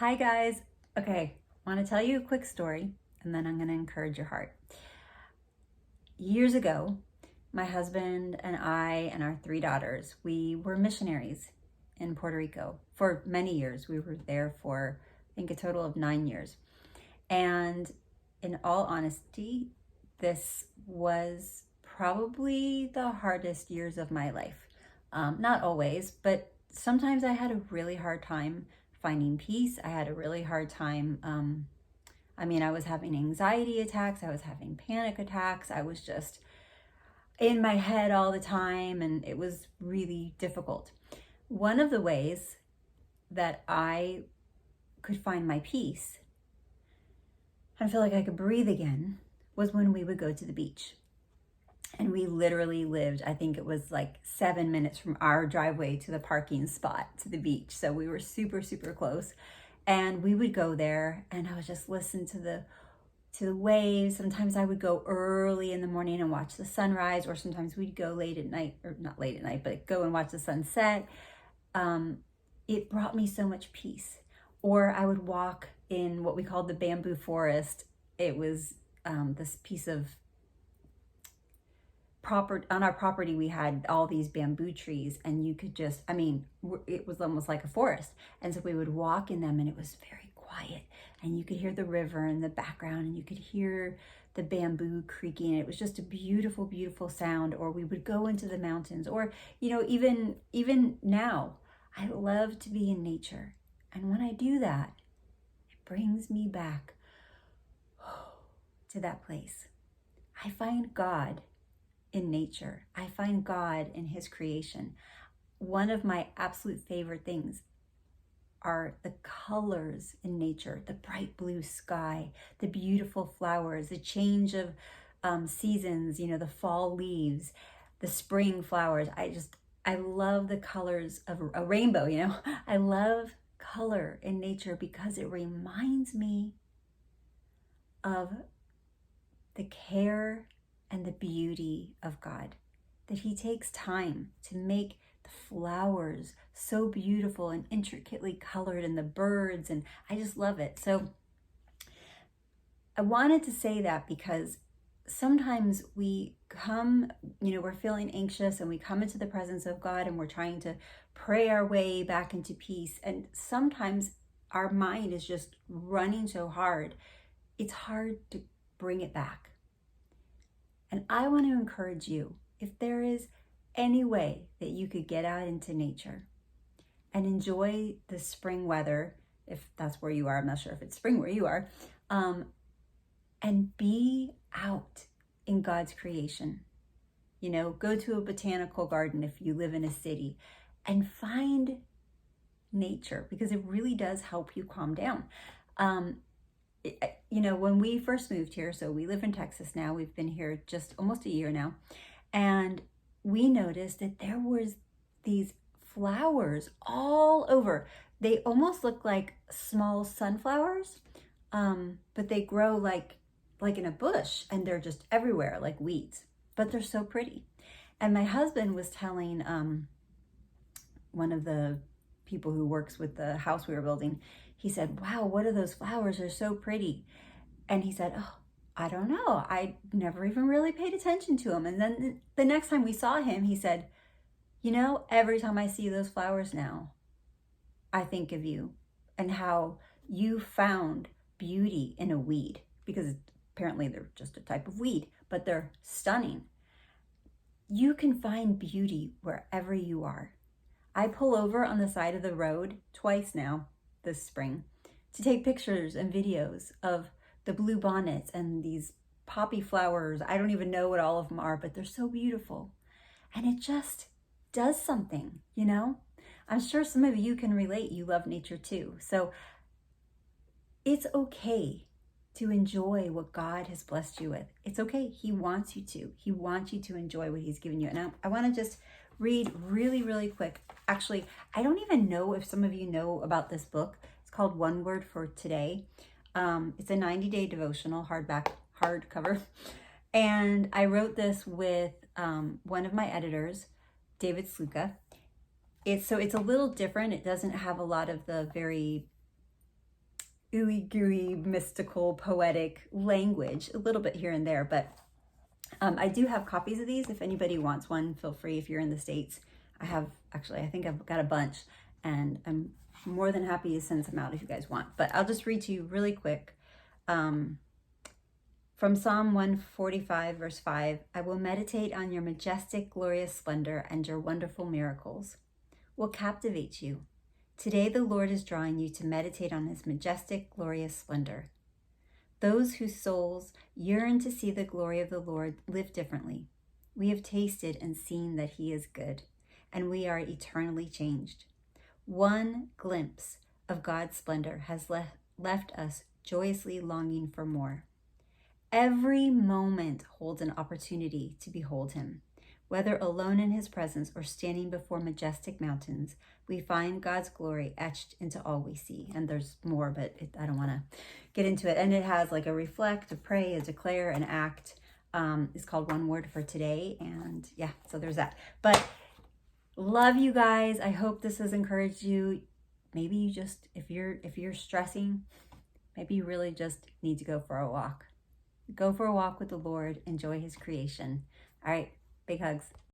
Hi guys. Okay, I want to tell you a quick story and then I'm going to encourage your heart. Years ago, my husband and I and our three daughters, we were missionaries in Puerto Rico for many years. We were there for, I think, a total of 9 years. And in all honesty, this was probably the hardest years of my life. Not always, but sometimes I had a really hard time finding peace. I had a really hard time. I was having anxiety attacks. I was having panic attacks. I was just in my head all the time, and it was really difficult. One of the ways that I could find my peace and feel like I could breathe again was when we would go to the beach. And we literally lived, I think it was like 7 minutes from our driveway to the parking spot to the beach. So we were super, super close. And we would go there and I would just listen to the waves. Sometimes I would go early in the morning and watch the sunrise, or sometimes we'd go late at night, or not late at night, but go and watch the sunset. It brought me so much peace. Or I would walk in what we called the bamboo forest. It was this piece of on our property. We had all these bamboo trees, and you could just, it was almost like a forest. And so we would walk in them, and it was very quiet, and you could hear the river in the background, and you could hear the bamboo creaking. It was just a beautiful, beautiful sound. Or we would go into the mountains, or even now, I love to be in nature. And when I do that, it brings me back to that place. I find God in nature. I find God in His creation. One of my absolute favorite things are the colors in nature, the bright blue sky, the beautiful flowers, the change of seasons, the fall leaves, the spring flowers. I love the colors of a rainbow, I love color in nature because it reminds me of the care and the beauty of God, that He takes time to make the flowers so beautiful and intricately colored, and the birds, and I just love it. So I wanted to say that because sometimes we come, we're feeling anxious and we come into the presence of God and we're trying to pray our way back into peace. And sometimes our mind is just running so hard, it's hard to bring it back. And I want to encourage you, if there is any way that you could get out into nature and enjoy the spring weather, if that's where you are, I'm not sure if it's spring where you are, and be out in God's creation. Go to a botanical garden if you live in a city and find nature, because it really does help you calm down. When we first moved here, so we live in Texas now, we've been here just almost a year now, and we noticed that there was these flowers all over. They almost look like small sunflowers, but they grow like in a bush, and they're just everywhere like weeds, but they're so pretty. And my husband was telling one of the people who works with the house we were building, he said, "Wow, what are those flowers? They're so pretty." And he said, "Oh, I don't know. I never even really paid attention to them." And then the next time we saw him, he said, "Every time I see those flowers now, I think of you and how you found beauty in a weed," because apparently they're just a type of weed, but they're stunning. You can find beauty wherever you are. I pull over on the side of the road twice now this spring to take pictures and videos of the blue bonnets and these poppy flowers. I don't even know what all of them are, but they're so beautiful. And it just does something, I'm sure some of you can relate. You love nature too. So it's okay to enjoy what God has blessed you with. It's okay. He wants you to. He wants you to enjoy what He's given you. And I want to just read really, really quick. Actually, I don't even know if some of you know about this book. It's called One Word for Today. It's a 90-day devotional, hardcover. And I wrote this with one of my editors, David Sluka. It's a little different. It doesn't have a lot of the very ooey gooey, mystical, poetic language, a little bit here and there. But I do have copies of these. If anybody wants one, feel free. If you're in the States, I think I've got a bunch, and I'm more than happy to send some out if you guys want. But I'll just read to you really quick. From Psalm 145, verse 5, I will meditate on your majestic, glorious splendor and your wonderful miracles. What captivates you? Today the Lord is drawing you to meditate on his majestic, glorious splendor. Those whose souls yearn to see the glory of the Lord live differently. We have tasted and seen that he is good, and we are eternally changed. One glimpse of God's splendor has left us joyously longing for more. Every moment holds an opportunity to behold him. Whether alone in his presence or standing before majestic mountains, we find God's glory etched into all we see. And there's more, but I don't want to get into it. And it has like a reflect, a pray, a declare, an act. It's called One Word for Today. And yeah, so there's that. But love you guys. I hope this has encouraged you. Maybe you just, if you're stressing, maybe you really just need to go for a walk. Go for a walk with the Lord. Enjoy his creation. All right. Big hugs.